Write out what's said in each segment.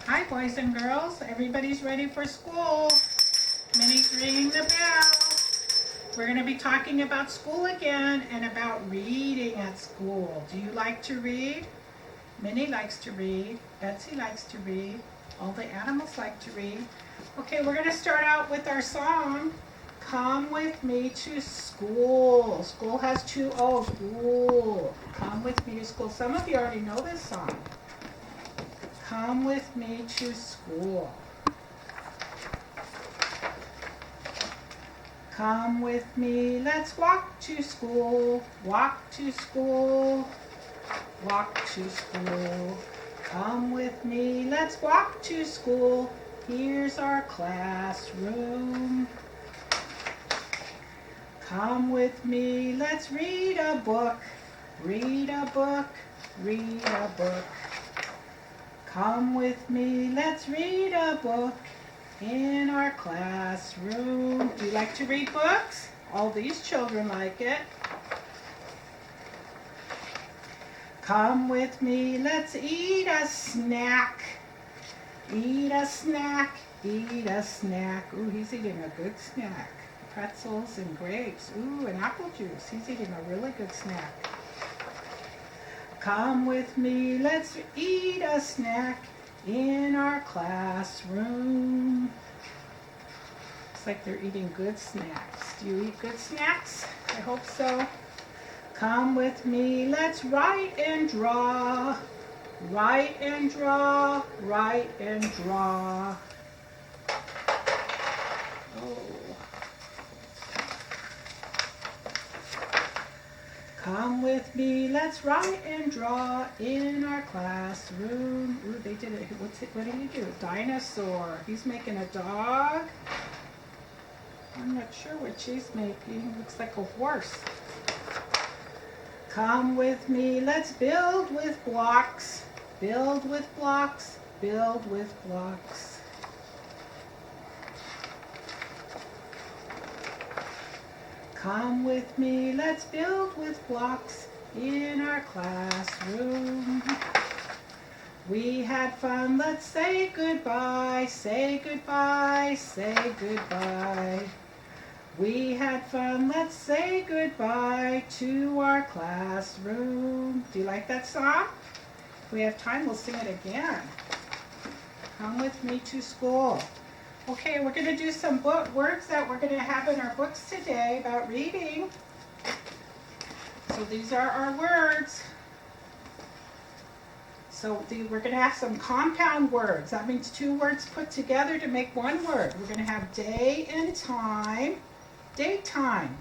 Hi, boys and girls. Everybody's ready for school. Minnie's ringing the bell. We're going to be talking about school again and about reading at school. Do you like to read? Minnie likes to read. Betsy likes to read. All the animals like to read. Okay, we're going to start out with our song, Come With Me to School. School has two O's. School. Come with me to school. Some of you already know this song. Come with me to school. Come with me, let's walk to school. Walk to school. Walk to school. Come with me, let's walk to school. Here's our classroom. Come with me, let's read a book. Read a book. Read a book. Come with me, let's read a book in our classroom. Do you like to read books? All these children like it. Come with me, let's eat a snack. Eat a snack, eat a snack. Ooh, he's eating a good snack. Pretzels and grapes. Ooh, and apple juice. He's eating a really good snack. Come with me, let's eat a snack in our classroom. Looks like they're eating good snacks. Do you eat good snacks? I hope so. Come with me, let's write and draw. Write and draw, write and draw. Oh. Come with me, let's write and draw in our classroom. Ooh, they did it. What did he do? A dinosaur. He's making a dog. I'm not sure what she's making. Looks like a horse. Come with me, let's build with blocks. Build with blocks, build with blocks. Come with me, let's build with blocks in our classroom. We had fun, let's say goodbye, say goodbye, say goodbye. We had fun, let's say goodbye to our classroom. Do you like that song? If we have time, we'll sing it again. Come with me to school. Okay, we're going to do some words that we're going to have in our books today about reading. So these are our words. So we're going to have some compound words. That means two words put together to make one word. We're going to have day and time, daytime.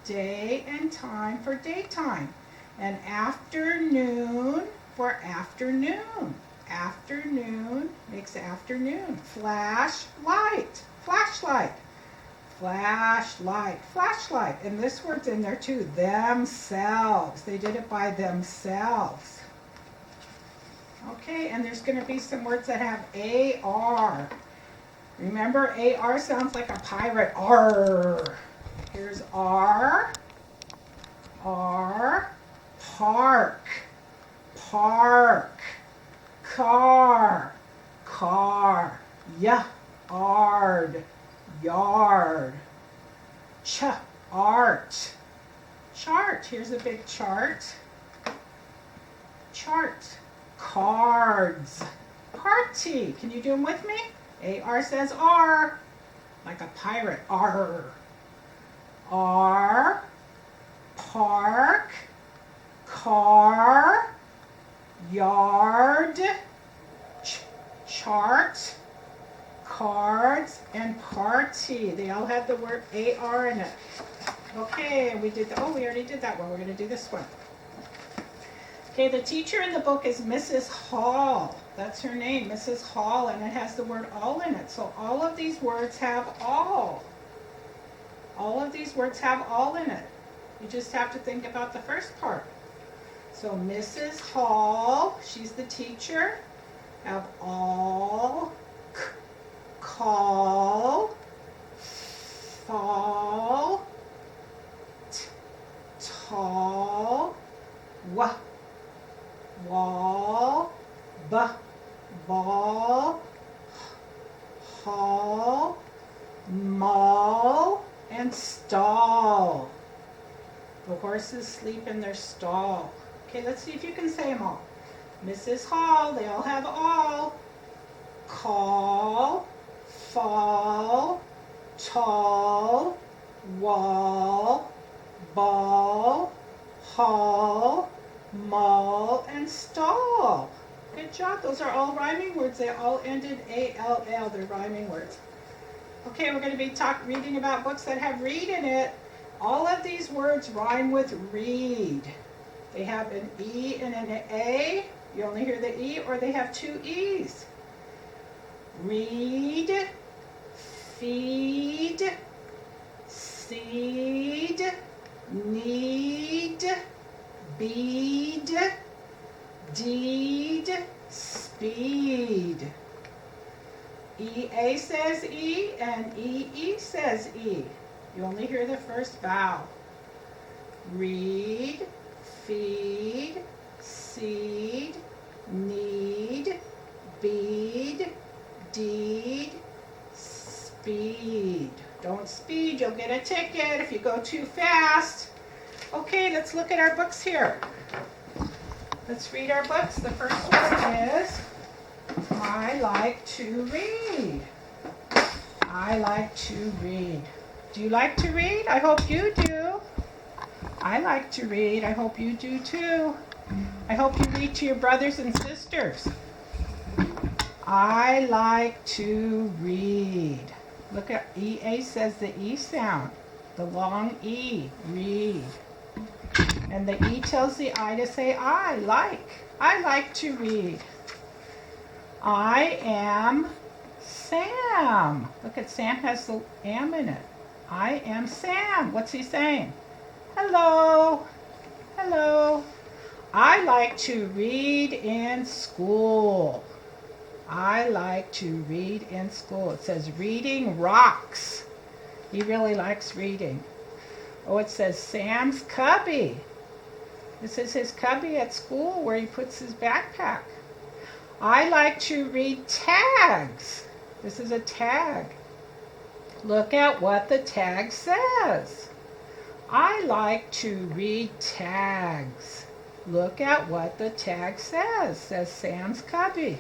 Day and time for daytime. And afternoon for afternoon. Afternoon makes afternoon. Flashlight, flashlight, flashlight, flashlight. And this word's in there too, themselves. They did it by themselves. Okay, and there's going to be some words that have A-R. Remember, A-R sounds like a pirate. R. Here's R. R. Park. Park. Car, car, yard, yard, art, chart, here's a big chart, chart, cards, party, can you do them with me? A-R says R, like a pirate, R, R, park, car, yard, chart, cards, and party. They all have the word A-R in it. Okay, we already did that one. We're going to do this one. Okay, the teacher in the book is Mrs. Hall. That's her name, Mrs. Hall, and it has the word all in it. So all of these words have all. All of these words have all in it. You just have to think about the first part. So Mrs. Hall, she's the teacher, have all, call, fall, tall, wall, ball, hall, mall, and stall. The horses sleep in their stall. Okay, let's see if you can say them all. Mrs. Hall, they all have all. Call, fall, tall, wall, ball, hall, mall, and stall. Good job. Those are all rhyming words. They all ended A-L-L. They're rhyming words. Okay, we're going to be reading about books that have read in it. All of these words rhyme with read. They have an E and an A. You only hear the E, or they have two E's. Read, feed, seed, need, bead, deed, speed. EA says E and EE says E. You only hear the first vowel. Read, feed, seed, need, bead, deed, speed. Don't speed, you'll get a ticket if you go too fast. Okay, let's look at our books here. Let's read our books. The first one is I like to read. I like to read. Do you like to read? I hope you do. I like to read. I hope you do too. I hope you read to your brothers and sisters. I like to read. Look at EA says the E sound. The long E. Read. And the E tells the I to say I like. I like to read. I am Sam. Look at Sam has the am in it. I am Sam. What's he saying? Hello. Hello. I like to read in school. I like to read in school. It says reading rocks. He really likes reading. Oh, it says Sam's cubby. This is his cubby at school where he puts his backpack. I like to read tags. This is a tag. Look at what the tag says. I like to read tags. Look at what the tag says. Says Sam's cubby.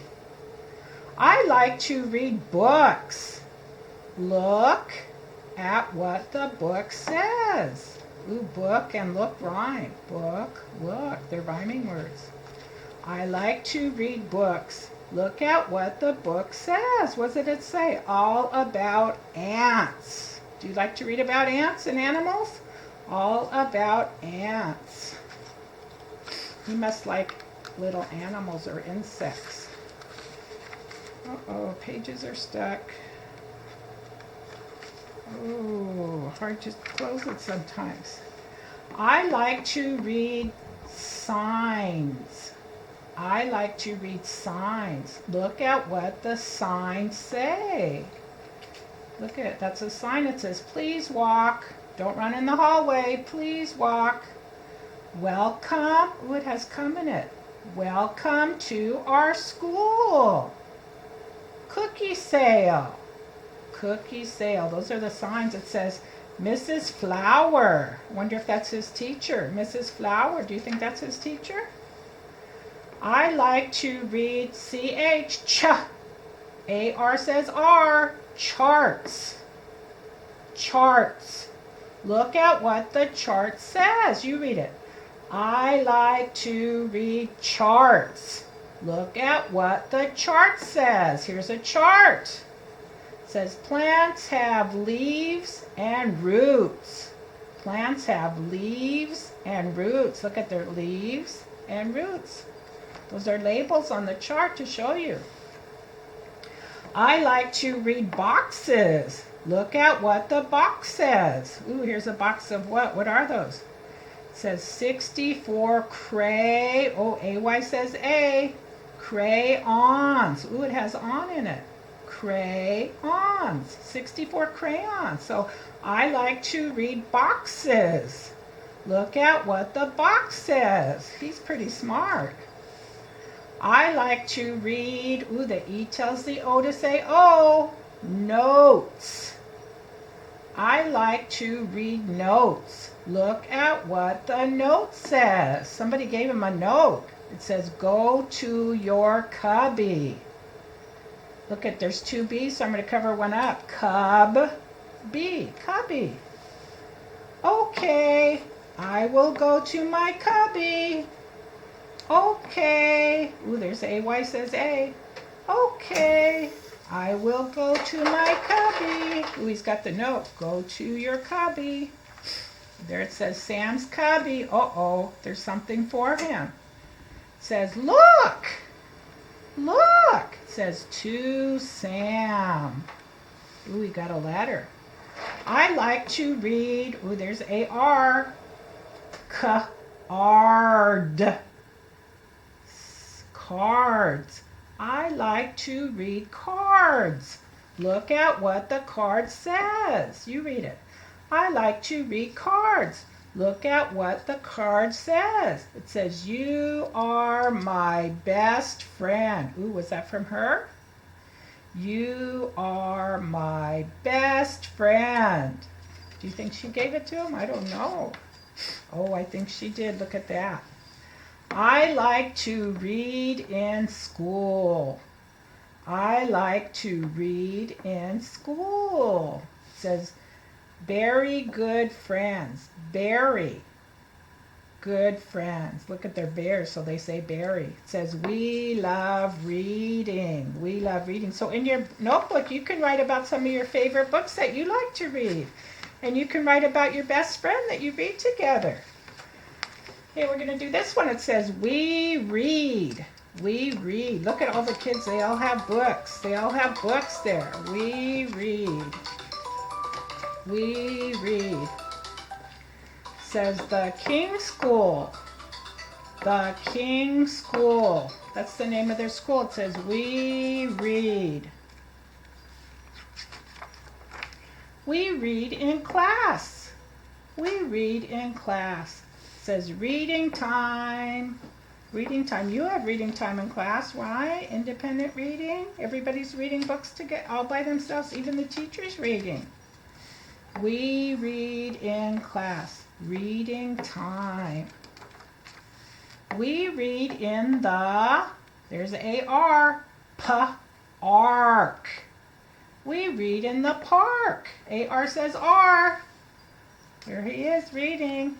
I like to read books. Look at what the book says. Ooh, book and look rhyme. Book, look, they're rhyming words. I like to read books. Look at what the book says. What did it say? All about ants. Do you like to read about ants and animals? All about ants. You must like little animals or insects. Uh-oh, pages are stuck. Oh, hard to close it sometimes. I like to read signs. I like to read signs. Look at what the signs say. Look at it. That's a sign that says, please walk. Don't run in the hallway. Please walk. Welcome. Ooh, it has come in it. Welcome to our school. Cookie sale. Cookie sale. Those are the signs. It says, Mrs. Flower. Wonder if that's his teacher. Mrs. Flower. Do you think that's his teacher? I like to read CH. Ch. AR says R. Charts. Charts. Look at what the chart says. You read it. I like to read charts. Look at what the chart says. Here's a chart. It says plants have leaves and roots. Plants have leaves and roots. Look at their leaves and roots. Those are labels on the chart to show you. I like to read boxes. Look at what the box says. Ooh, here's a box of what? What are those? It says 64 cray. Oh, AY says A. Crayons. Ooh, it has on in it. Crayons. 64 crayons. So I like to read boxes. Look at what the box says. He's pretty smart. I like to read. Ooh, the E tells the O to say O. Notes. I like to read notes. Look at what the note says. Somebody gave him a note. It says, go to your cubby. Look at, there's two B's, so I'm going to cover one up. Cub, B, cubby. Okay, I will go to my cubby. Okay. Ooh, there's AY says A. Okay, I will go to my cubby. Ooh, he's got the note. Go to your cubby. There it says Sam's cubby. Uh-oh, there's something for him. It says, look. Look. It says to Sam. Ooh, he got a letter. I like to read. Ooh, there's A-R. Card. Cards. I like to read cards. Look at what the card says. You read it. I like to read cards. Look at what the card says. It says, you are my best friend. Ooh, was that from her? You are my best friend. Do you think she gave it to him? I don't know. Oh, I think she did. Look at that. I like to read in school. I like to read in school. It says, very good friends. Very good friends. Look at their bears, so they say berry. It says, we love reading. We love reading. So in your notebook, you can write about some of your favorite books that you like to read. And you can write about your best friend that you read together. Okay, we're going to do this one. It says, we read. We read. Look at all the kids. They all have books. They all have books there. We read. We read. It says, the King School. The King School. That's the name of their school. It says, we read. We read in class. We read in class. Says reading time. Reading time. You have reading time in class, right? Independent reading. Everybody's reading books all by themselves. Even the teacher's reading. We read in class. Reading time. We read in the, there's A-R, P-ark. We read in the park. A-R says R. Here he is reading.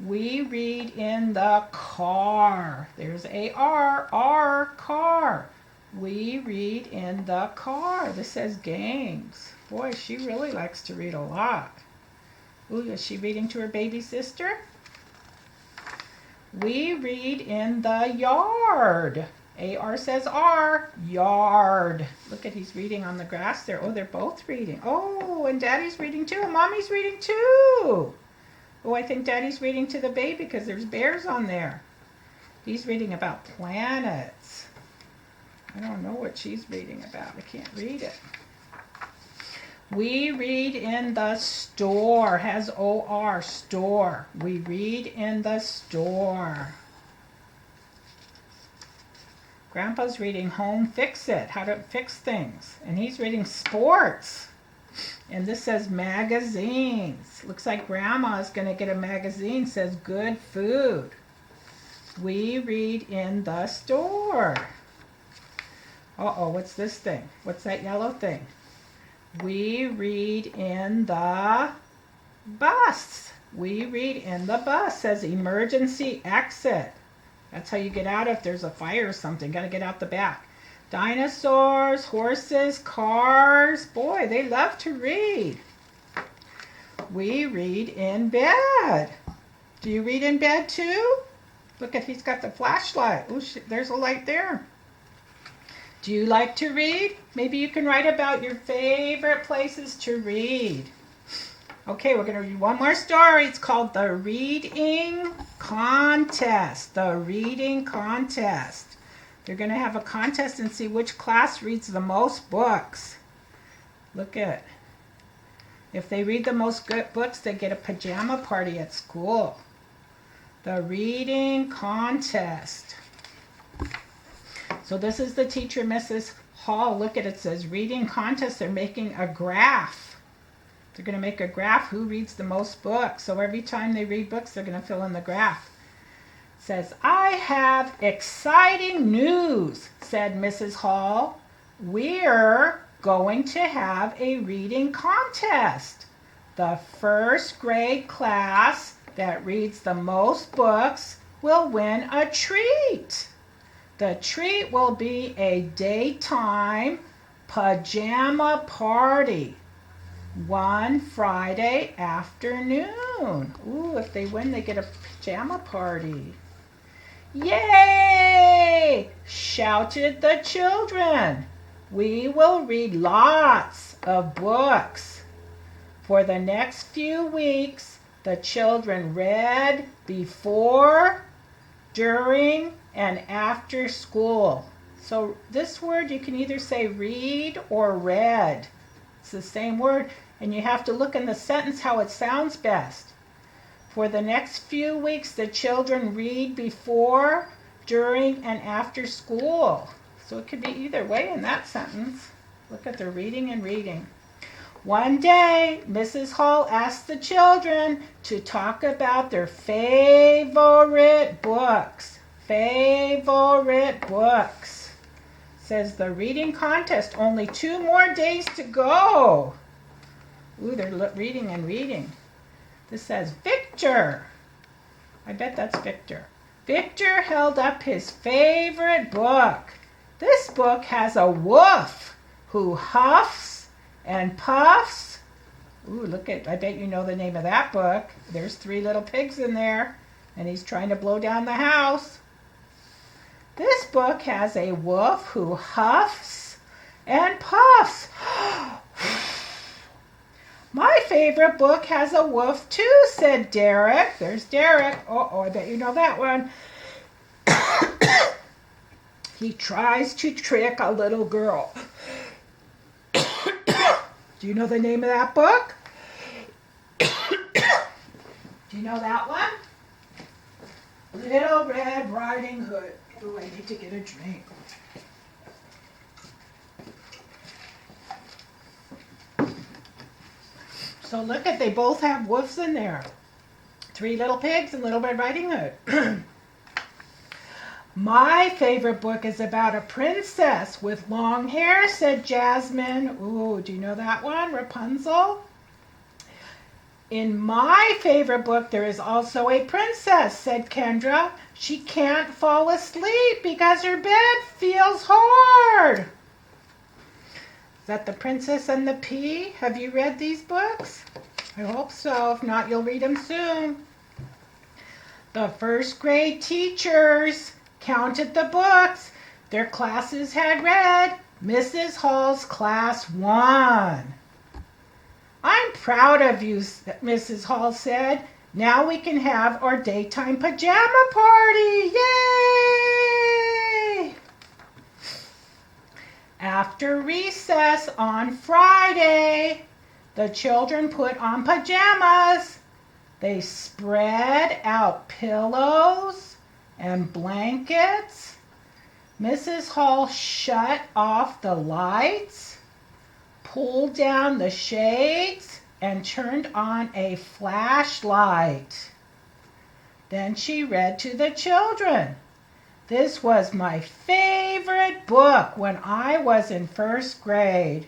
We read in the car. There's A-R, R, car. We read in the car. This says games. Boy, she really likes to read a lot. Ooh, is she reading to her baby sister? We read in the yard. A-R says R, yard. Look at, he's reading on the grass there. Oh, they're both reading. Oh, and Daddy's reading too. And Mommy's reading too. Oh, I think Daddy's reading to the baby because there's bears on there. He's reading about planets. I don't know what she's reading about. I can't read it. We read in the store. Has O-R, store. We read in the store. Grandpa's reading Home Fix It, how to fix things. And he's reading sports. And this says magazines. Looks like Grandma's going to get a magazine. Says good food. We read in the store. Uh-oh, what's this thing? What's that yellow thing? We read in the bus. We read in the bus. Says emergency exit. That's how you get out if there's a fire or something. Got to get out the back. Dinosaurs, horses, cars. Boy, they love to read. We read in bed. Do you read in bed too? Look at, he's got the flashlight. Ooh, there's a light there. Do you like to read? Maybe you can write about your favorite places to read. Okay, we're going to read one more story. It's called The Reading Contest. The Reading Contest. They're going to have a contest and see which class reads the most books. Look at it. If they read the most good books, they get a pajama party at school. The Reading Contest. So this is the teacher, Mrs. Hall. Look at it, it says reading contest. They're making a graph. They're going to make a graph who reads the most books. So every time they read books, they're going to fill in the graph. It says, I have exciting news, said Mrs. Hall. We're going to have a reading contest. The first grade class that reads the most books will win a treat. The treat will be a daytime pajama party one Friday afternoon. Ooh, if they win, they get a pajama party. Yay! Shouted the children. We will read lots of books. For the next few weeks, the children read before, during, and after school. So this word you can either say read or read. It's the same word, and you have to look in the sentence how it sounds best. For the next few weeks, the children read before, during, and after school. So it could be either way in that sentence. Look at the reading and reading. One day, Mrs. Hall asked the children to talk about their favorite books. Favorite books. Says the reading contest, only 2 more days to go. Ooh, they're reading and reading. This says Victor. I bet that's Victor. Victor held up his favorite book. This book has a wolf who huffs and puffs. Ooh, look at, I bet you know the name of that book. There's 3 little pigs in there, and he's trying to blow down the house. This book has a wolf who huffs and puffs. My favorite book has a wolf too, said Derek. There's Derek. Oh, I bet you know that one. He tries to trick a little girl. Do you know the name of that book? Do you know that one? Little Red Riding Hood. Oh, I need to get a drink. So look at, they both have wolves in there. 3 little pigs and Little Red Riding Hood. My favorite book is about a princess with long hair, said Jasmine. Ooh, do you know that one? Rapunzel. In my favorite book, there is also a princess, said Kendra. She can't fall asleep because her bed feels hard. Is that The Princess and the Pea? Have you read these books? I hope so. If not, you'll read them soon. The first grade teachers counted the books their classes had read. Mrs. Hall's class won. I'm proud of you, Mrs. Hall said. Now we can have our daytime pajama party. Yay! After recess on Friday, the children put on pajamas. They spread out pillows and blankets. Mrs. Hall shut off the lights, pulled down the shades, and turned on a flashlight. Then she read to the children. This was my favorite book when I was in 1st grade.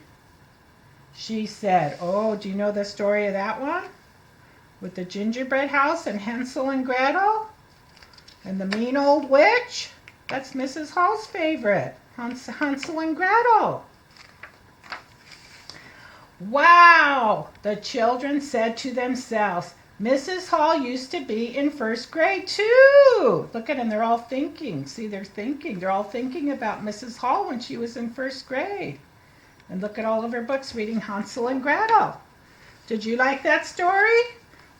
She said, oh, do you know the story of that one? With the gingerbread house and Hansel and Gretel? And the mean old witch? That's Mrs. Hall's favorite, Hansel and Gretel. Wow, the children said to themselves, Mrs. Hall used to be in 1st grade too. Look at them, they're all thinking. See, they're thinking. They're all thinking about Mrs. Hall when she was in 1st grade. And look at all of her books reading Hansel and Gretel. Did you like that story?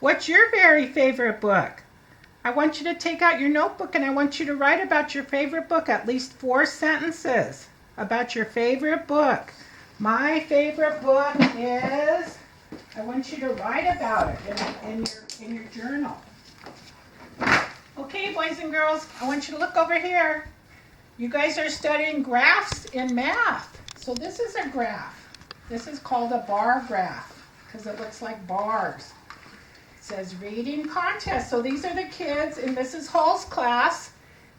What's your very favorite book? I want you to take out your notebook and I want you to write about your favorite book, at least 4 sentences about your favorite book. My favorite book is, I want you to write about it in your journal. Okay, boys and girls, I want you to look over here. You guys are studying graphs in math. So this is a graph. This is called a bar graph because it looks like bars. It says reading contest. So these are the kids in Mrs. Hall's class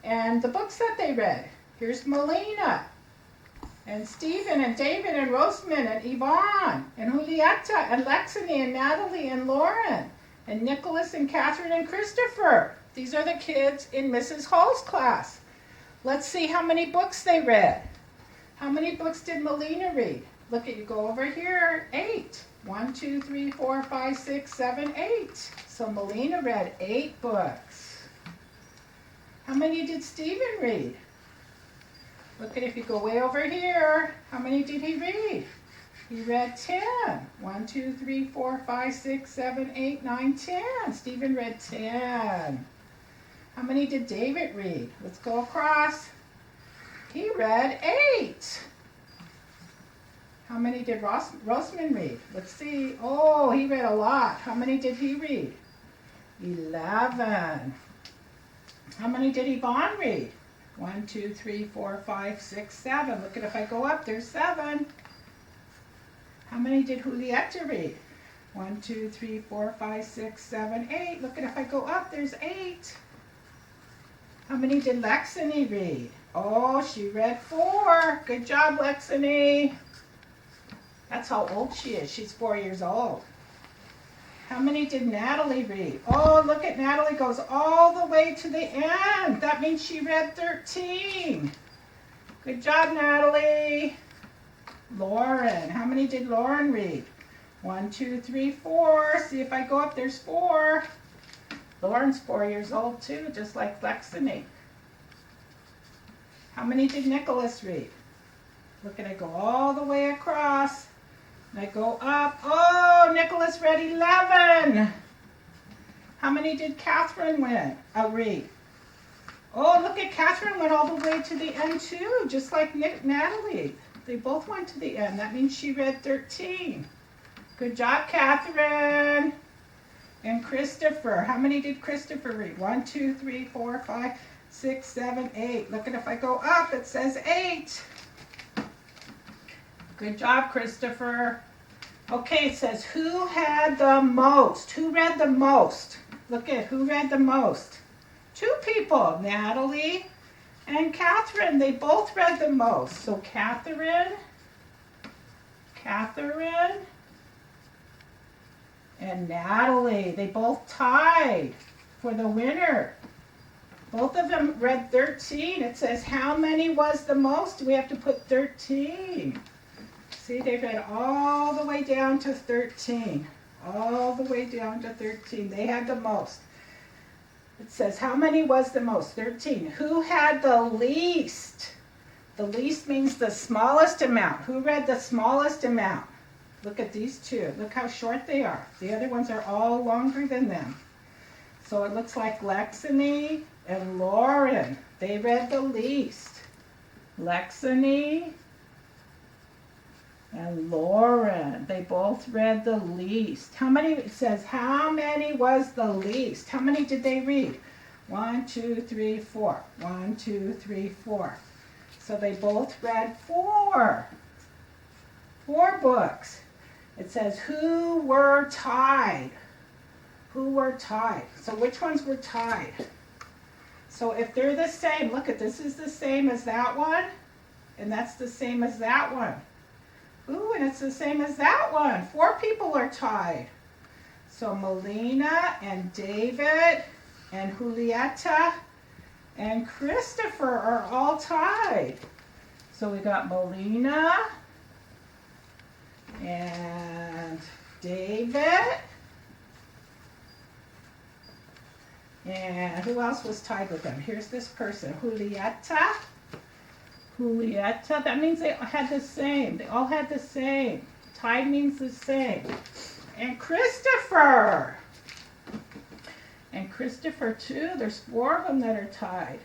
and the books that they read. Here's Melina and Stephen and David and Rosamond and Yvonne and Julieta and Lexini and Natalie and Lauren and Nicholas and Catherine and Christopher. These are the kids in Mrs. Hall's class. Let's see how many books they read. How many books did Melina read? Look at you, go over here, 8. 1, 2, 3, 4, 5, 6, 7, 8. So Melina read 8 books. How many did Stephen read? Look at, if you go way over here, how many did he read? He read 10. 1, 2, 3, 4, 5, 6, 7, 8, 9, 10. Stephen read 10. How many did David read? Let's go across. He read 8. How many did Rosamond read? Let's see. Oh, he read a lot. How many did he read? 11. How many did Yvonne read? 1, 2, 3, 4, 5, 6, 7. Look at, if I go up, there's 7. How many did Julieta read? 1, 2, 3, 4, 5, 6, 7, 8. Look at, if I go up, there's 8. How many did Lexini read? Oh, she read 4. Good job, Lexini. That's how old she is. She's 4 years old. How many did Natalie read? Oh, look at Natalie goes all the way to the end. That means she read 13. Good job, Natalie. Lauren. How many did Lauren read? 1, 2, 3, 4. See, if I go up, there's 4. Lauren's 4 years old too, just like Lexini. How many did Nicholas read? Look at, I go all the way across. And I go up. Oh, Nicholas read 11. How many did Catherine read? Oh, look at, Catherine went all the way to the end too, just like Natalie. They both went to the end. That means she read 13. Good job, Catherine. And Christopher. How many did Christopher read? 1, 2, 3, 4, 5, 6, 7, 8. Look at, if I go up, it says 8. Good job, Christopher. Okay, it says who had the most? Who read the most? Look at, who read the most? 2 people, Natalie and Catherine. They both read the most. So Catherine, and Natalie, they both tied for the winner. Both of them read 13. It says how many was the most? We have to put 13. See, they read all the way down to 13. All the way down to 13. They had the most. It says how many was the most? 13. Who had the least? The least means the smallest amount. Who read the smallest amount? Look at these 2. Look how short they are. The other ones are all longer than them. So it looks like Lexini and Lauren. They read the least. Lexini and Lauren. They both read the least. How many? It says how many was the least? How many did they read? 1, 2, 3, 4. 1, 2, 3, 4. So they both read 4. 4 books. It says who were tied? Who were tied? So which ones were tied? So if they're the same, look at, this is the same as that one, and that's the same as that one. Ooh, and it's the same as that one. 4 people are tied. So Melina and David and Julieta and Christopher are all tied. So we got Melina and David, and who else was tied with them? Here's this person, Julieta. That means they had the same. They all had the same. Tied means the same. And Christopher. And Christopher too. There's 4 of them that are tied.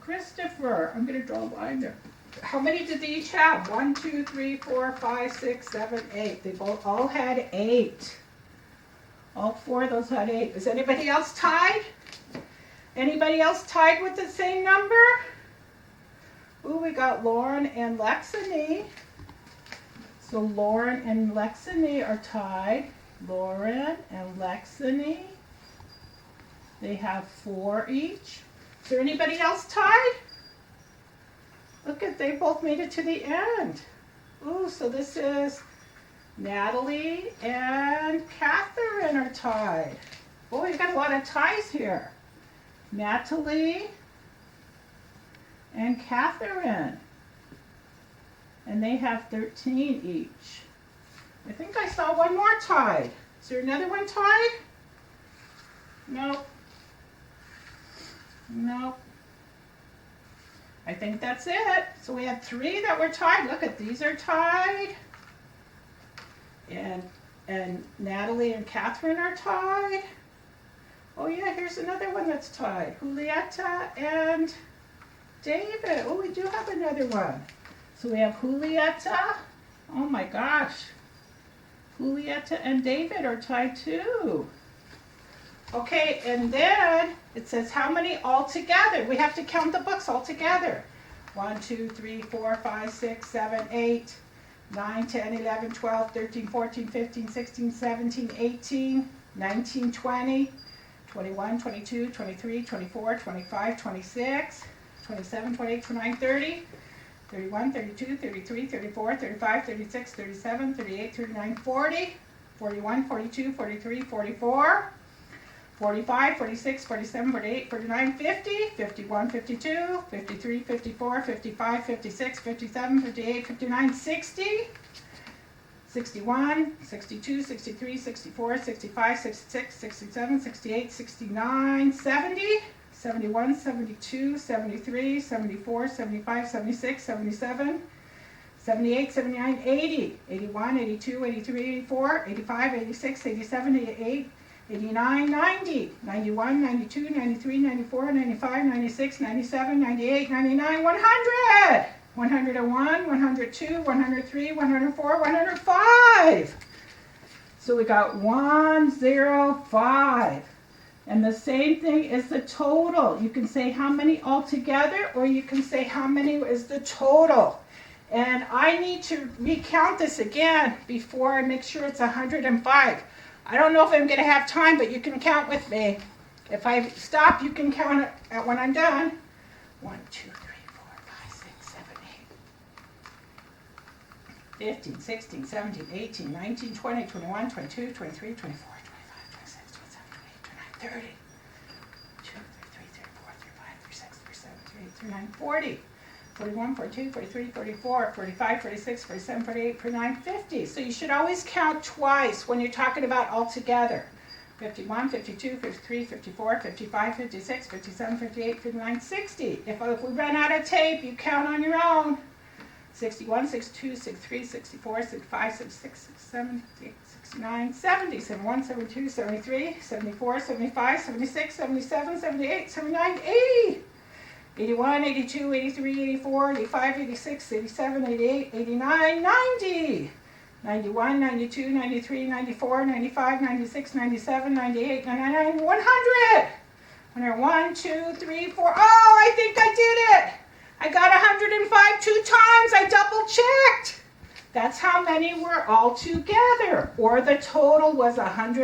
Christopher. I'm going to draw a line there. How many did they each have? 1, 2, 3, 4, 5, 6, 7, 8. They both all had 8. All 4 of those had 8. Is anybody else tied? Anybody else tied with the same number? Ooh, we got Lauren and Lexini. So Lauren and Lexini are tied. Lauren and Lexini. They have 4 each. Is there anybody else tied? Look at, they both made it to the end. Ooh, so this is Natalie and Catherine are tied. Boy, you got a lot of ties here. Natalie and Catherine. And they have 13 each. I think I saw one more tied. Is there another one tied? Nope. Nope. I think that's it. So we have 3 that were tied. Look at, these are tied. And Natalie and Catherine are tied. Oh yeah, here's another one that's tied. Julieta and David. Oh, we do have another one. So we have Julieta. Oh my gosh. Julieta and David are tied too. Okay, and then it says how many all together. We have to count the books all together. 1, 2, 3, 4, 5, 6, 7, 8, 9, 10, 11, 12, 13, 14, 15, 16, 17, 18, 19, 20, 21, 22, 23, 24, 25, 26, 27, 28, 29, 30, 31, 32, 33, 34, 35, 36, 37, 38, 39, 40, 41, 42, 43, 44, 45, 46, 47, 48, 49, 50, 51, 52, 53, 54, 55, 56, 57, 58, 59, 60, 61, 62, 63, 64, 65, 66, 67, 68, 69, 70, 71, 72, 73, 74, 75, 76, 77, 78, 79, 80, 81, 82, 83, 84, 85, 86, 87, 88, 89, 90, 91, 92, 93, 94, 95, 96, 97, 98, 99, 100! 101, 102, 103, 104, 105. So we got 105. And the same thing is the total. You can say how many altogether, or you can say how many is the total. And I need to recount this again before I make sure it's 105. I don't know if I'm going to have time, but you can count with me. If I stop, you can count it when I'm done. 1, 2, 3, 4, 5, 6, 7, 8. 15, 16, 17, 18, 19, 20, 21, 22, 23, 24, 25, 26, 27, 28, 29, 30. 2, 3, 34, 35, 36, 37, 38, 39, 40. 41, 42, 43, 44, 45, 46, 47, 48, 49, 50. So you should always count twice when you're talking about all together. 51, 52, 53, 54, 55, 56, 57, 58, 59, 60. If we run out of tape, you count on your own. 61, 62, 63, 64, 65, 66, 67, 68, 69, 70, 71, 72, 73, 74, 75, 76, 77, 78, 79, 80. 81, 82, 83, 84, 85, 86, 87, 88, 89, 90. 91, 92, 93, 94, 95, 96, 97, 98, 99, 100. 1, 2, 3, 4. Oh, I think I did it. I got 105 2 times. I double checked. That's how many were all together. Or the total was 100.